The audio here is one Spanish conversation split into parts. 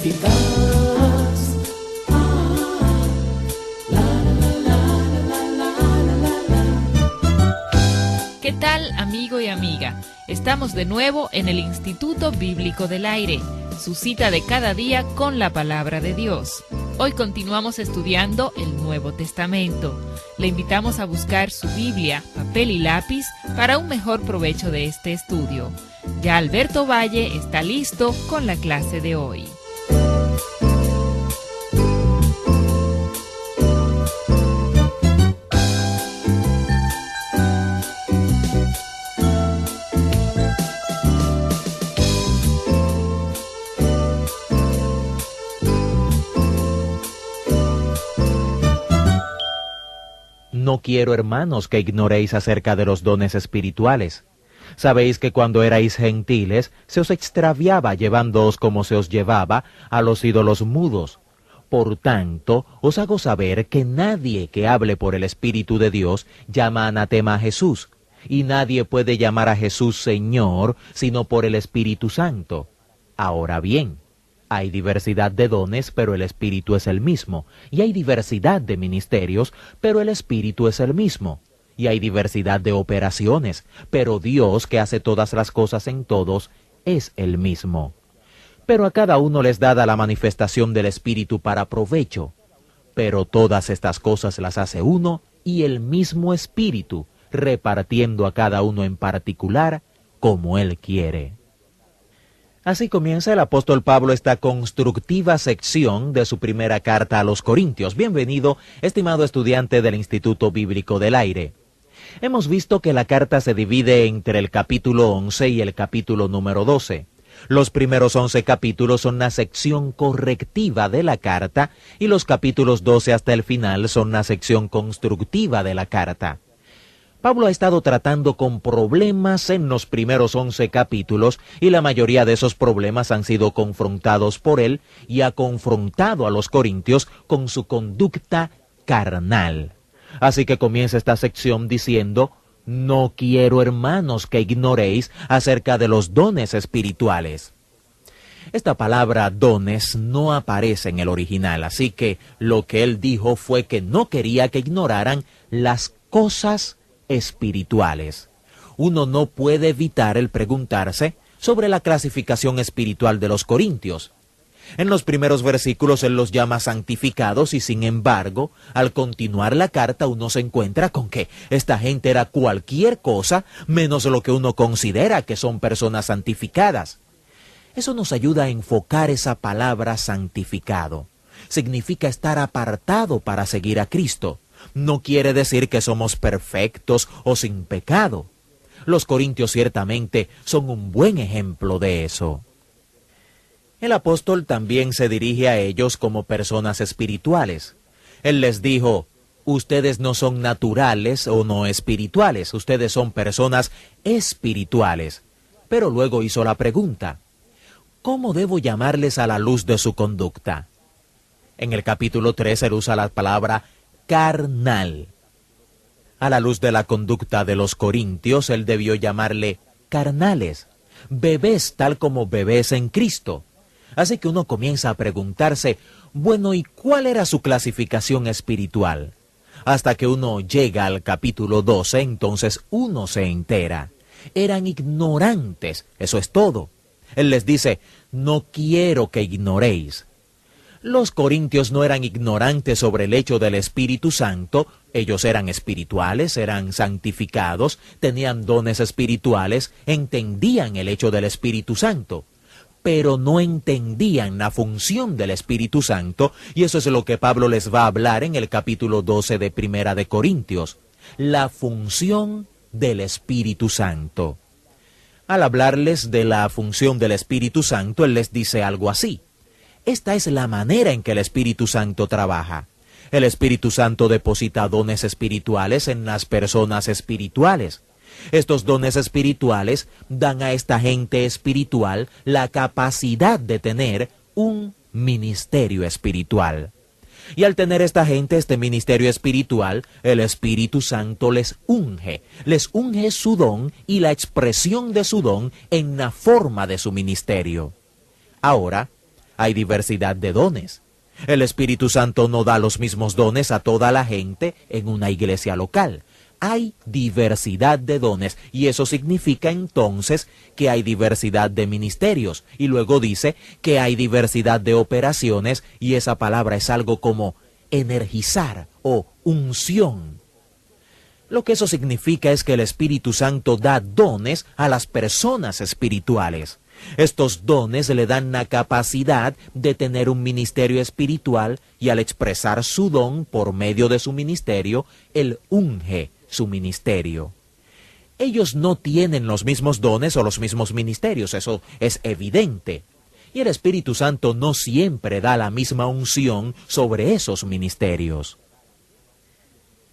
Quizás. ¿Qué tal, amigo y amiga? Estamos de nuevo en el Instituto Bíblico del Aire, su cita de cada día con la Palabra de Dios. Hoy continuamos estudiando el Nuevo Testamento. Le invitamos a buscar su Biblia, papel y lápiz para un mejor provecho de este estudio. Ya Alberto Valle está listo con la clase de hoy. No quiero, hermanos, que ignoréis acerca de los dones espirituales. Sabéis que cuando erais gentiles, se os extraviaba llevándoos como se os llevaba a los ídolos mudos. Por tanto, os hago saber que nadie que hable por el Espíritu de Dios llama anatema a Jesús, y nadie puede llamar a Jesús Señor, sino por el Espíritu Santo. Ahora bien, hay diversidad de dones, pero el Espíritu es el mismo. Y hay diversidad de ministerios, pero el Espíritu es el mismo. Y hay diversidad de operaciones, pero Dios, que hace todas las cosas en todos, es el mismo. Pero a cada uno les dada la manifestación del Espíritu para provecho. Pero todas estas cosas las hace uno y el mismo Espíritu, repartiendo a cada uno en particular como Él quiere. Así comienza el apóstol Pablo esta constructiva sección de su primera carta a los Corintios. Bienvenido, estimado estudiante del Instituto Bíblico del Aire. Hemos visto que la carta se divide entre el capítulo 11 y el capítulo número 12. Los primeros 11 capítulos son la sección correctiva de la carta y los capítulos 12 hasta el final son la sección constructiva de la carta. Pablo ha estado tratando con problemas en los primeros 11 capítulos y la mayoría de esos problemas han sido confrontados por él y ha confrontado a los corintios con su conducta carnal. Así que comienza esta sección diciendo: no quiero, hermanos, que ignoréis acerca de los dones espirituales. Esta palabra dones no aparece en el original, así que lo que él dijo fue que no quería que ignoraran las cosas espirituales. Uno no puede evitar el preguntarse sobre la clasificación espiritual de los corintios. En los primeros versículos él los llama santificados y sin embargo, al continuar la carta uno se encuentra con que esta gente era cualquier cosa menos lo que uno considera que son personas santificadas. Eso nos ayuda a enfocar esa palabra santificado. Significa estar apartado para seguir a Cristo. No quiere decir que somos perfectos o sin pecado. Los corintios ciertamente son un buen ejemplo de eso. El apóstol también se dirige a ellos como personas espirituales. Él les dijo: ustedes no son naturales o no espirituales, ustedes son personas espirituales. Pero luego hizo la pregunta: ¿cómo debo llamarles a la luz de su conducta? En el capítulo 3 él usa la palabra carnal. A la luz de la conducta de los corintios, él debió llamarle carnales, bebés tal como bebés en Cristo. Así que uno comienza a preguntarse, bueno, ¿y cuál era su clasificación espiritual? Hasta que uno llega al capítulo 12, entonces uno se entera. Eran ignorantes, eso es todo. Él les dice: no quiero que ignoréis. Los corintios no eran ignorantes sobre el hecho del Espíritu Santo, ellos eran espirituales, eran santificados, tenían dones espirituales, entendían el hecho del Espíritu Santo, pero no entendían la función del Espíritu Santo, y eso es lo que Pablo les va a hablar en el capítulo 12 de Primera de Corintios, la función del Espíritu Santo. Al hablarles de la función del Espíritu Santo, él les dice algo así: esta es la manera en que el Espíritu Santo trabaja. El Espíritu Santo deposita dones espirituales en las personas espirituales. Estos dones espirituales dan a esta gente espiritual la capacidad de tener un ministerio espiritual. Y al tener esta gente este ministerio espiritual, el Espíritu Santo les unge su don y la expresión de su don en la forma de su ministerio. Ahora, hay diversidad de dones. El Espíritu Santo no da los mismos dones a toda la gente en una iglesia local. Hay diversidad de dones y eso significa entonces que hay diversidad de ministerios. Y luego dice que hay diversidad de operaciones y esa palabra es algo como energizar o unción. Lo que eso significa es que el Espíritu Santo da dones a las personas espirituales. Estos dones le dan la capacidad de tener un ministerio espiritual y al expresar su don por medio de su ministerio, Él unge su ministerio. Ellos no tienen los mismos dones o los mismos ministerios, eso es evidente. Y el Espíritu Santo no siempre da la misma unción sobre esos ministerios.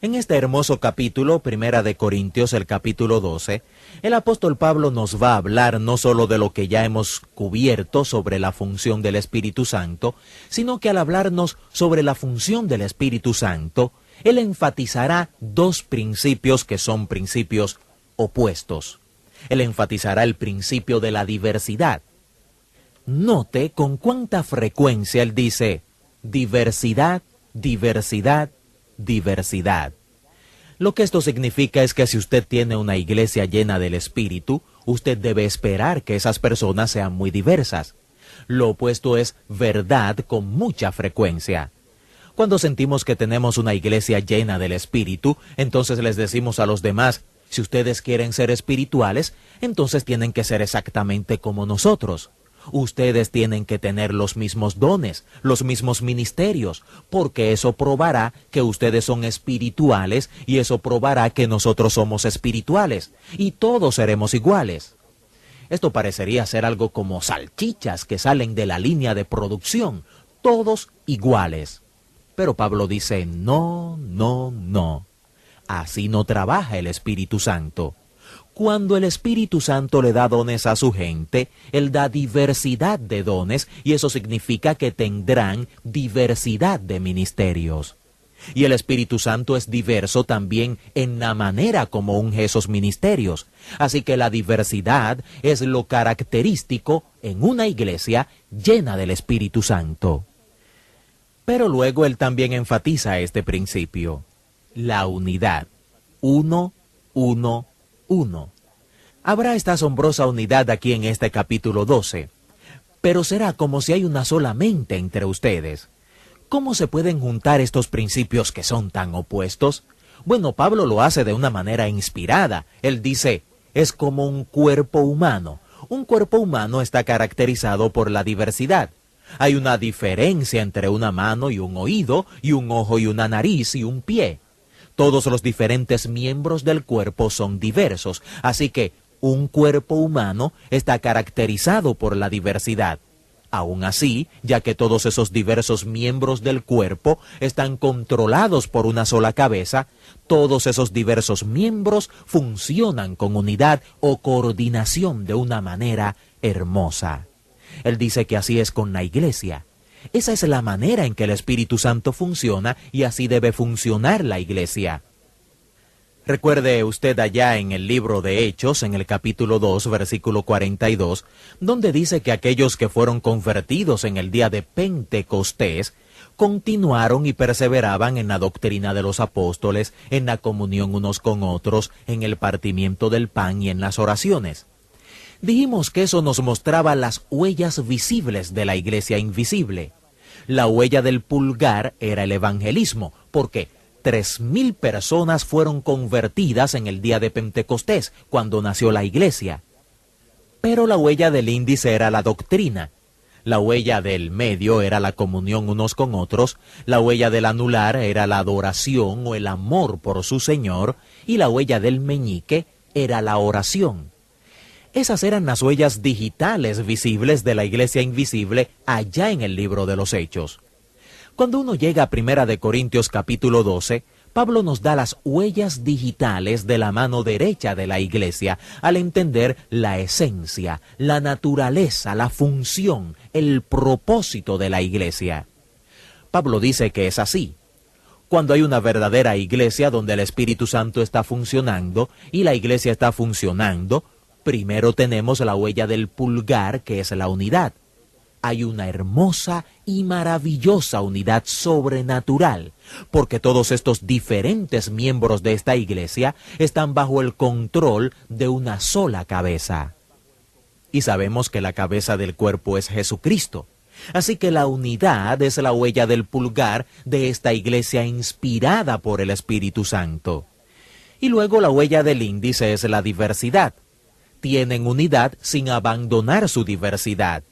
En este hermoso capítulo, Primera de Corintios, el capítulo 12, el apóstol Pablo nos va a hablar no solo de lo que ya hemos cubierto sobre la función del Espíritu Santo, sino que al hablarnos sobre la función del Espíritu Santo, él enfatizará dos principios que son principios opuestos. Él enfatizará el principio de la diversidad. Note con cuánta frecuencia él dice diversidad, diversidad, diversidad. Lo que esto significa es que si usted tiene una iglesia llena del Espíritu, usted debe esperar que esas personas sean muy diversas. Lo opuesto es verdad con mucha frecuencia. Cuando sentimos que tenemos una iglesia llena del Espíritu, entonces les decimos a los demás, si ustedes quieren ser espirituales, entonces tienen que ser exactamente como nosotros. Ustedes tienen que tener los mismos dones, los mismos ministerios, porque eso probará que ustedes son espirituales y eso probará que nosotros somos espirituales y todos seremos iguales. Esto parecería ser algo como salchichas que salen de la línea de producción, todos iguales. Pero Pablo dice, no, no, no. Así no trabaja el Espíritu Santo. Cuando el Espíritu Santo le da dones a su gente, Él da diversidad de dones y eso significa que tendrán diversidad de ministerios. Y el Espíritu Santo es diverso también en la manera como unge esos ministerios. Así que la diversidad es lo característico en una iglesia llena del Espíritu Santo. Pero luego Él también enfatiza este principio, la unidad. Uno. Habrá esta asombrosa unidad aquí en este capítulo 12, pero será como si hay una sola mente entre ustedes. ¿Cómo se pueden juntar estos principios que son tan opuestos? Bueno, Pablo lo hace de una manera inspirada. Él dice, es como un cuerpo humano. Un cuerpo humano está caracterizado por la diversidad. Hay una diferencia entre una mano y un oído, y un ojo y una nariz y un pie. Todos los diferentes miembros del cuerpo son diversos, así que un cuerpo humano está caracterizado por la diversidad. Aún así, ya que todos esos diversos miembros del cuerpo están controlados por una sola cabeza, todos esos diversos miembros funcionan con unidad o coordinación de una manera hermosa. Él dice que así es con la iglesia. Esa es la manera en que el Espíritu Santo funciona y así debe funcionar la iglesia. Recuerde usted allá en el libro de Hechos, en el capítulo 2, versículo 42, donde dice que aquellos que fueron convertidos en el día de Pentecostés continuaron y perseveraban en la doctrina de los apóstoles, en la comunión unos con otros, en el partimiento del pan y en las oraciones. Dijimos que eso nos mostraba las huellas visibles de la iglesia invisible. La huella del pulgar era el evangelismo, porque 3,000 personas fueron convertidas en el día de Pentecostés, cuando nació la iglesia. Pero la huella del índice era la doctrina. La huella del medio era la comunión unos con otros, la huella del anular era la adoración o el amor por su Señor, y la huella del meñique era la oración. Esas eran las huellas digitales visibles de la iglesia invisible allá en el libro de los Hechos. Cuando uno llega a Primera de Corintios capítulo 12, Pablo nos da las huellas digitales de la mano derecha de la iglesia al entender la esencia, la naturaleza, la función, el propósito de la iglesia. Pablo dice que es así. Cuando hay una verdadera iglesia donde el Espíritu Santo está funcionando y la iglesia está funcionando, primero tenemos la huella del pulgar, que es la unidad. hay una hermosa y maravillosa unidad sobrenatural, porque todos estos diferentes miembros de esta iglesia están bajo el control de una sola cabeza. Y sabemos que la cabeza del cuerpo es Jesucristo. Así que la unidad es la huella del pulgar de esta iglesia inspirada por el Espíritu Santo. Y luego la huella del índice es la diversidad. Tienen unidad sin abandonar su diversidad.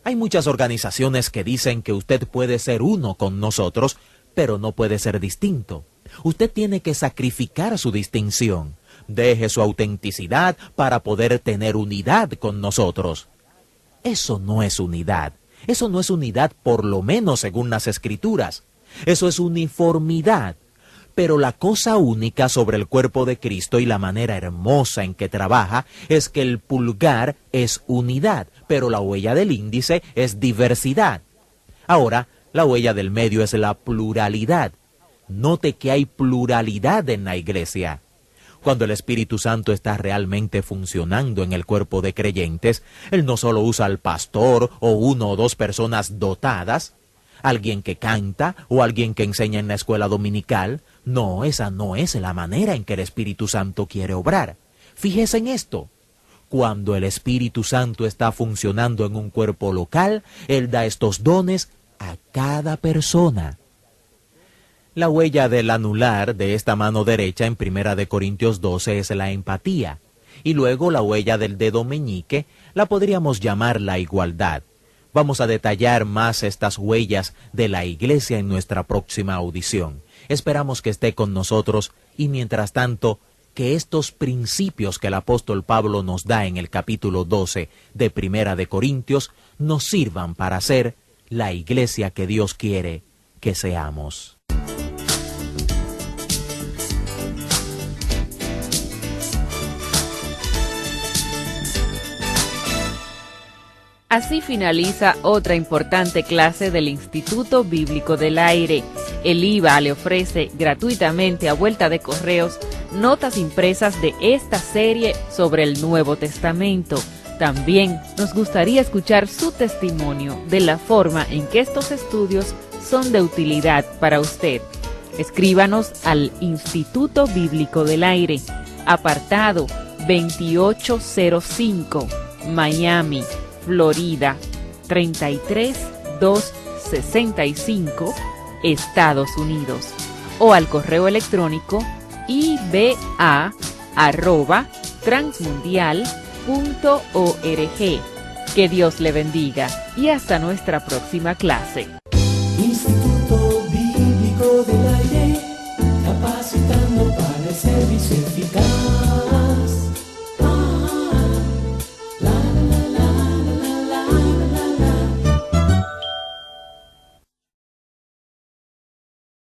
Hay muchas organizaciones que dicen que usted puede ser uno con nosotros, pero no puede ser distinto. Usted tiene que sacrificar su distinción. Deje su autenticidad para poder tener unidad con nosotros. Eso no es unidad. Eso no es unidad, por lo menos según las Escrituras. Eso es uniformidad. Pero la cosa única sobre el cuerpo de Cristo y la manera hermosa en que trabaja es que el pulgar es unidad, pero la huella del índice es diversidad. Ahora, la huella del medio es la pluralidad. Note que hay pluralidad en la iglesia. Cuando el Espíritu Santo está realmente funcionando en el cuerpo de creyentes, Él no solo usa al pastor o uno o dos personas dotadas, alguien que canta o alguien que enseña en la escuela dominical. No, esa no es la manera en que el Espíritu Santo quiere obrar. Fíjese en esto. Cuando el Espíritu Santo está funcionando en un cuerpo local, Él da estos dones a cada persona. La huella del anular de esta mano derecha en 1 Corintios 12 es la empatía. Y luego la huella del dedo meñique la podríamos llamar la igualdad. Vamos a detallar más estas huellas de la iglesia en nuestra próxima audición. Esperamos que esté con nosotros y mientras tanto, que estos principios que el apóstol Pablo nos da en el capítulo 12 de 1 Corintios nos sirvan para ser la iglesia que Dios quiere que seamos. Así finaliza otra importante clase del Instituto Bíblico del Aire. El IVA le ofrece gratuitamente a vuelta de correos notas impresas de esta serie sobre el Nuevo Testamento. También nos gustaría escuchar su testimonio de la forma en que estos estudios son de utilidad para usted. Escríbanos al Instituto Bíblico del Aire, apartado 2805, Miami, Florida, 33265, Estados Unidos, o al correo electrónico iba@transmundial.org. Que Dios le bendiga y hasta nuestra próxima clase. Instituto Bíblico de